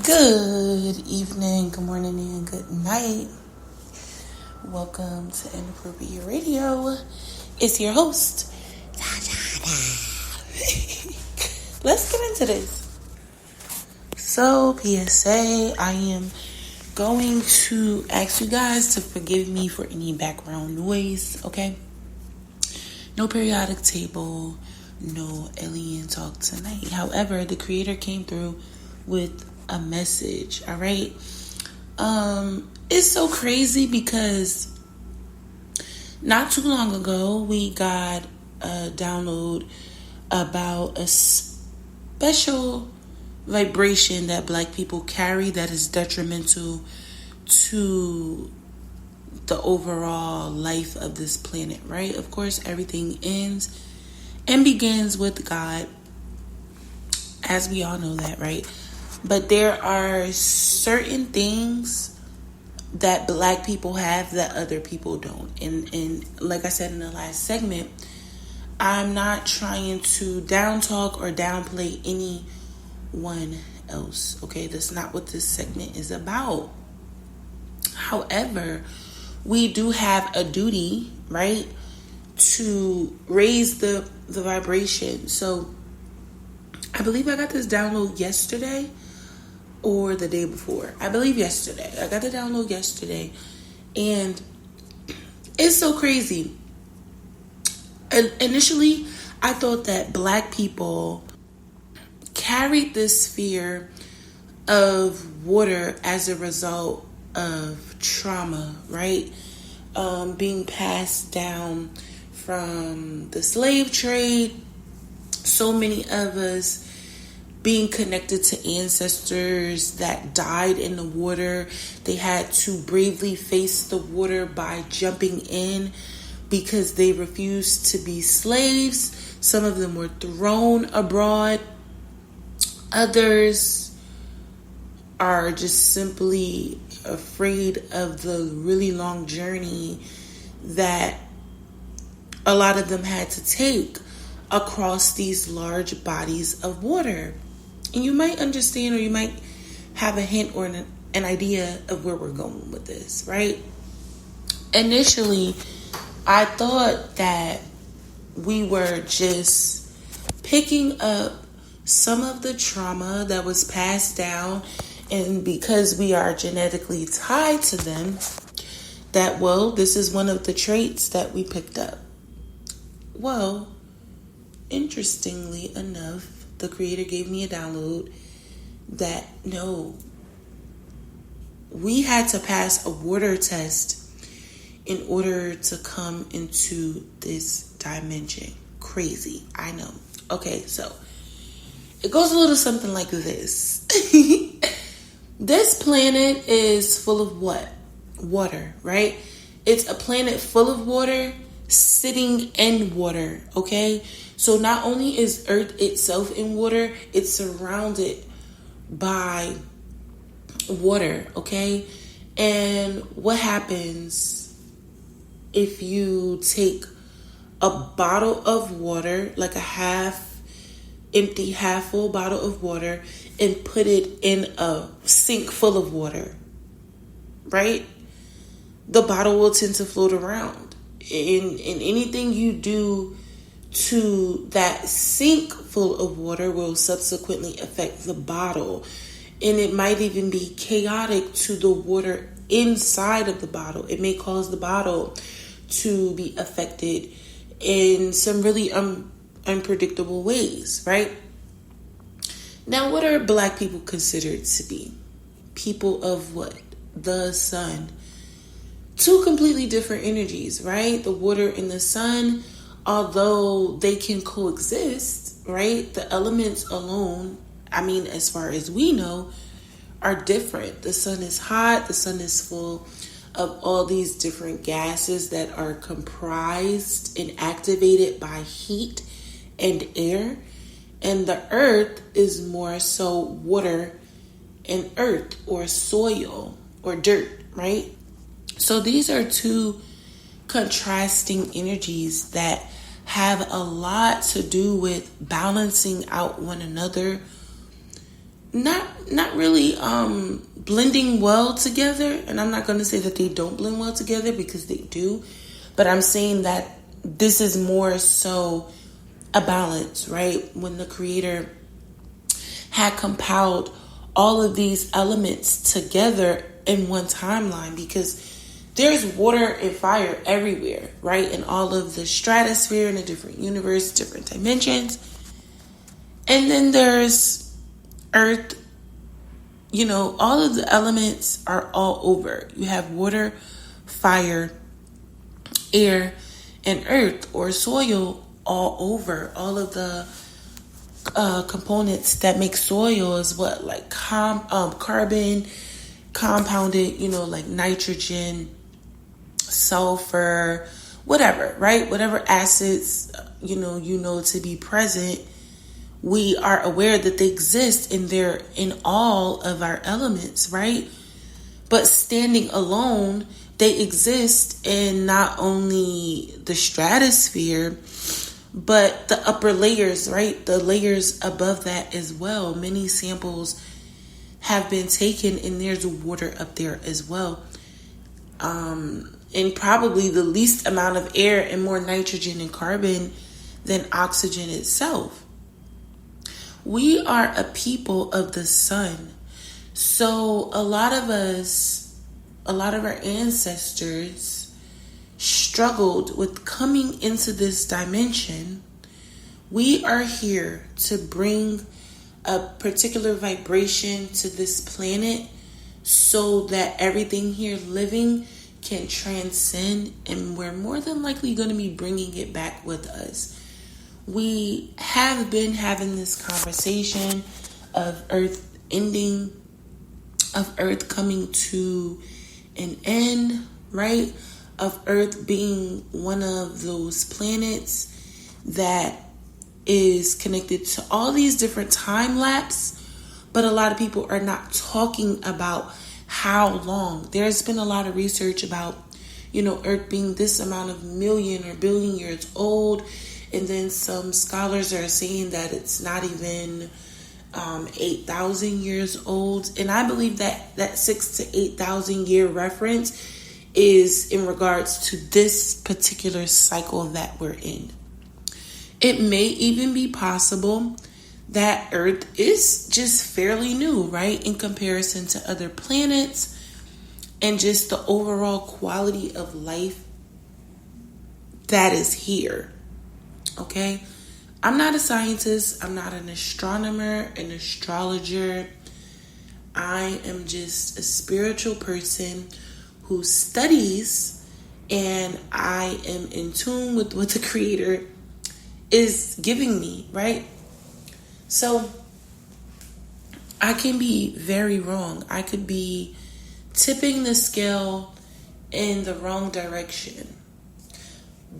Good evening, good morning, and good night. Welcome to Inappropriate Radio. It's your host, Let's get into this. So, PSA, I am going to ask you guys to forgive me for any background noise, okay? No periodic table, no alien talk tonight. However, the creator came through with a message, all right? It's so crazy because not too long ago we got a download about a special vibration that Black people carry that is detrimental to the overall life of this planet, right? Of course, everything ends and begins with God, as we all know that, right? But there are certain things that Black people have that other people don't. And like I said in the last segment, I'm not trying to down talk or downplay anyone else. Okay, that's not what this segment is about. However, we do have a duty, right, to raise the vibration. So I believe I got this download yesterday or the day before. I believe yesterday. I got the download yesterday. And it's so crazy. Initially, I thought that Black people carried this fear of water as a result of trauma, right? Being passed down from the slave trade. So many of us being connected to ancestors that died in the water. They had to bravely face the water by jumping in because they refused to be slaves. Some of them were thrown abroad. Others are just simply afraid of the really long journey that a lot of them had to take across these large bodies of water. And you might understand, or you might have a hint or an idea of where we're going with this, right? Initially, I thought that we were just picking up some of the trauma that was passed down, and because we are genetically tied to them, that, well, this is one of the traits that we picked up. Well, interestingly enough, the creator gave me a download that no, we had to pass a water test in order to come into this dimension. Crazy, I know. Okay, so it goes a little something like this. This planet is full of what? Water, right? It's a planet full of water, sitting in water, okay? So not only is Earth itself in water, it's surrounded by water, okay? And what happens if you take a bottle of water, like a half empty, half full bottle of water, and put it in a sink full of water, right? The bottle will tend to float around. In anything you do to that sink full of water will subsequently affect the bottle. And it might even be chaotic to the water inside of the bottle. It may cause the bottle to be affected in some really unpredictable ways, right? Now, what are Black people considered to be? People of what? The sun. Two completely different energies, right? The water and the sun, although they can coexist, right? The elements alone, I mean, as far as we know, are different. The sun is hot. The sun is full of all these different gases that are comprised and activated by heat and air. And the earth is more so water and earth, or soil or dirt, right? So these are two contrasting energies that have a lot to do with balancing out one another, not really blending well together. And I'm not going to say that they don't blend well together, because they do, but I'm saying that this is more so a balance, right? When the creator had compiled all of these elements together in one timeline, because there's water and fire everywhere, right? In all of the stratosphere, in a different universe, different dimensions. And then there's earth. All of the elements are all over. You have water, fire, air, and earth or soil all over. All of the components that make soil is what, like carbon, compounded, like nitrogen, sulfur, whatever, right? Whatever acids, to be present, we are aware that they exist and they're in all of our elements, right? But standing alone, they exist in not only the stratosphere, but the upper layers, right? The layers above that as well. Many samples have been taken, and there's water up there as well. And probably the least amount of air and more nitrogen and carbon than oxygen itself. We are a people of the sun. So a lot of our ancestors struggled with coming into this dimension. We are here to bring a particular vibration to this planet so that everything here living can transcend, and we're more than likely going to be bringing it back with us. We have been having this conversation of Earth ending, of Earth coming to an end, right? Of Earth being one of those planets that is connected to all these different time lapse, but a lot of people are not talking about how long. There's been a lot of research about, Earth being this amount of million or billion years old. And then some scholars are saying that it's not even 8,000 years old. And I believe that 6,000 to 8,000 year reference is in regards to this particular cycle that we're in. It may even be possible that Earth is just fairly new, right? In comparison to other planets and just the overall quality of life that is here. Okay, I'm not a scientist. I'm not an astronomer, an astrologer. I am just a spiritual person who studies, and I am in tune with what the Creator is giving me, right? So I can be very wrong. I could be tipping the scale in the wrong direction.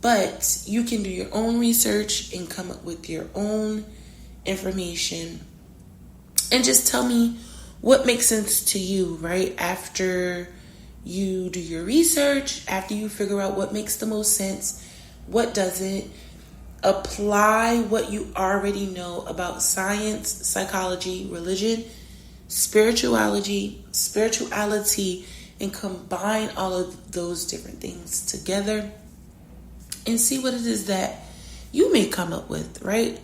But you can do your own research and come up with your own information and just tell me what makes sense to you, right? After you do your research, after you figure out what makes the most sense, what doesn't, apply what you already know about science, psychology, religion, spirituality, and combine all of those different things together and see what it is that you may come up with, right?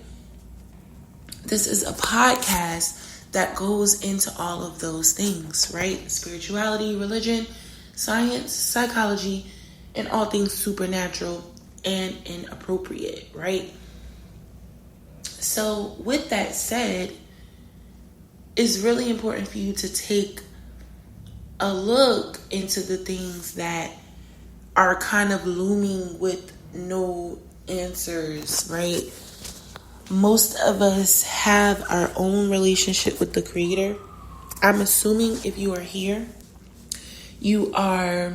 This is a podcast that goes into all of those things, right? Spirituality, religion, science, psychology, and all things supernatural and inappropriate, right? So with that said, it's really important for you to take a look into the things that are kind of looming with no answers, right? Most of us have our own relationship with the Creator. I'm assuming if you are here, you are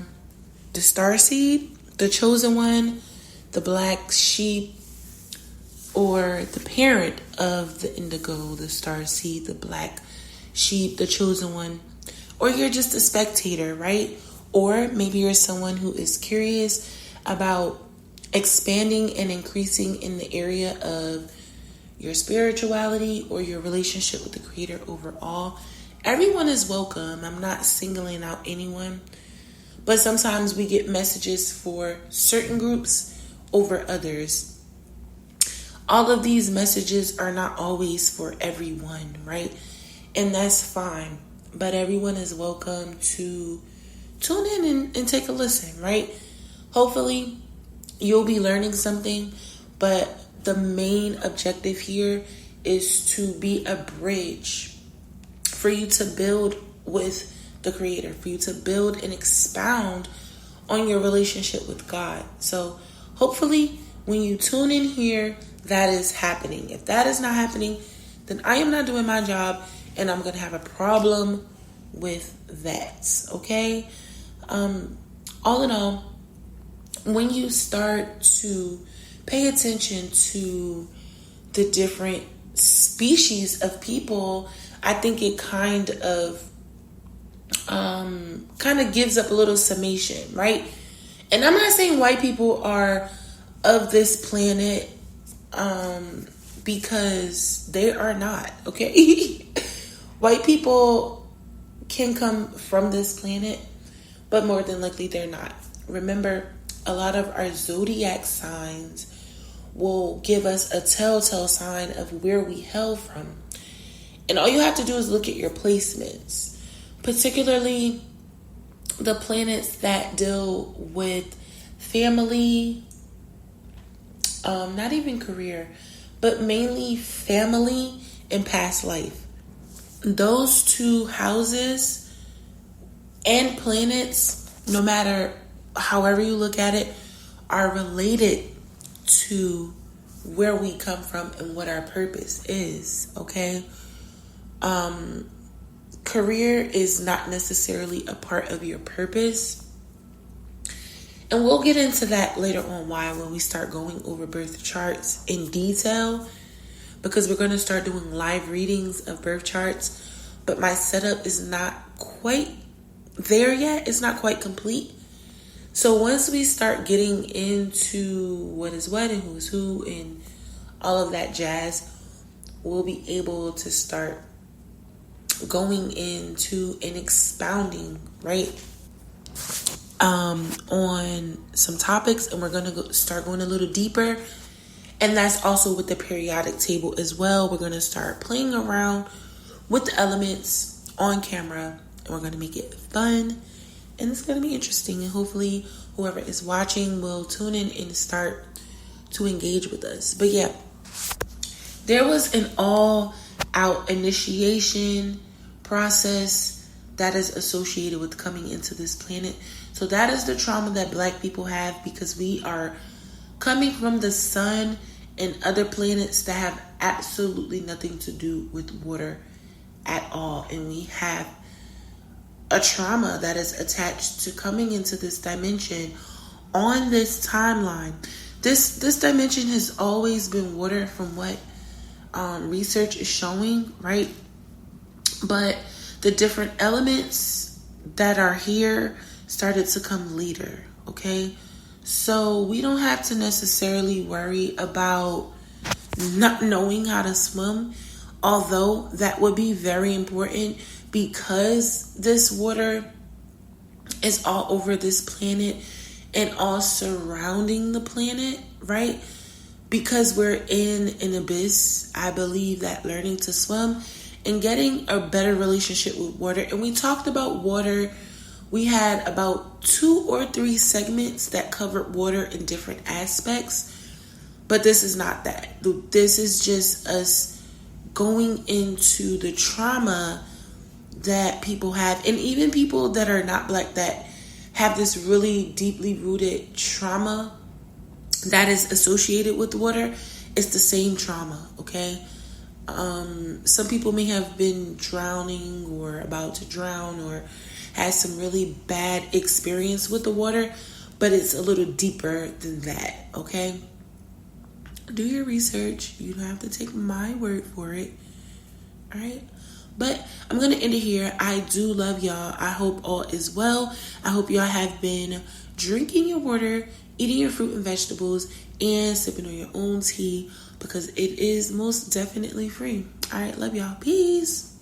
the starseed, the chosen one, the black sheep, or the parent of the indigo, the starseed, the black sheep, the chosen one. Or you're just a spectator, right? Or maybe you're someone who is curious about expanding and increasing in the area of your spirituality, or your relationship with the Creator overall. Everyone is welcome. I'm not singling out anyone. But sometimes we get messages for certain groups over others. All of these messages are not always for everyone, right? And that's fine. But everyone is welcome to tune in and take a listen, right? Hopefully, you'll be learning something. But the main objective here is to be a bridge for you to build with the Creator, for you to build and expound on your relationship with God. So hopefully when you tune in here, that is happening. If that is not happening, then I am not doing my job, and I'm going to have a problem with that. Okay? All in all, when you start to pay attention to the different species of people, I think it kind of gives up a little summation, right? And I'm not saying white people are of this planet, because they are not, okay? White people can come from this planet, but more than likely they're not. Remember, a lot of our zodiac signs will give us a telltale sign of where we hail from. And all you have to do is look at your placements, particularly the planets that deal with family, not even career, but mainly family and past life. Those two houses and planets, no matter however you look at it, are related to where we come from and what our purpose is, okay? Career is not necessarily a part of your purpose. And we'll get into that later on why when we start going over birth charts in detail, because we're going to start doing live readings of birth charts. But my setup is not quite there yet. It's not quite complete. So once we start getting into what is what and who's who and all of that jazz, we'll be able to start going into and expounding, right, on some topics, and we're going to start going a little deeper. And that's also with the periodic table as well. We're going to start playing around with the elements on camera, and we're going to make it fun, and it's going to be interesting. And hopefully whoever is watching will tune in and start to engage with us. But yeah, there was an all-out initiation process that is associated with coming into this planet. So that is the trauma that Black people have, because we are coming from the sun and other planets that have absolutely nothing to do with water at all. And we have a trauma that is attached to coming into this dimension on this timeline. This dimension has always been water from what research is showing, right? But the different elements that are here started to come later, okay? So we don't have to necessarily worry about not knowing how to swim, although that would be very important, because this water is all over this planet and all surrounding the planet, right? Because we're in an abyss, I believe that learning to swim and getting a better relationship with water. And we talked about water. We had about 2 or 3 segments that covered water in different aspects. But this is not that. This is just us going into the trauma that people have. And even people that are not Black that have this really deeply rooted trauma that is associated with water. It's the same trauma, okay? Some people may have been drowning or about to drown or had some really bad experience with the water, but it's a little deeper than that, okay? Do your research. You don't have to take my word for it, all right? But I'm going to end it here. I do love y'all. I hope all is well. I hope y'all have been drinking your water, eating your fruit and vegetables, and sipping on your own tea because it is most definitely free. All right, love y'all. Peace.